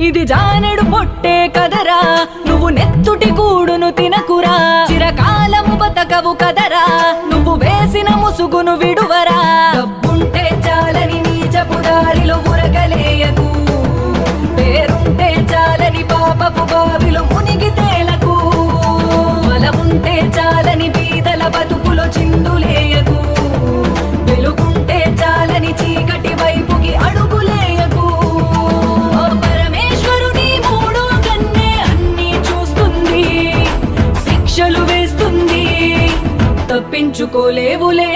ఇది జానెడు పొట్టే కదరా, నువ్వు నెత్తుటి కూడును తినకురా. చిరకాలము బతకవు కదరా, నువ్వు వేసిన ముసుగును విడువరా. డబ్బుంటే చాలని నీచపు దారిలో ఉరగలేయకు, పేరుంటే చాలని పాపపు బావిలో మునిగి తేలకు. బలముంటే చాలని బీదల బతుకులో చిందులేయకు, వెలుగుంటే చాలని చీకటి వైపుకి అడుగులేయకు. పరమేశ్వరుని మూడో కన్నే అన్నీ చూస్తుంది, శిక్షలు వేస్తుంది, తప్పించుకోలేవులే.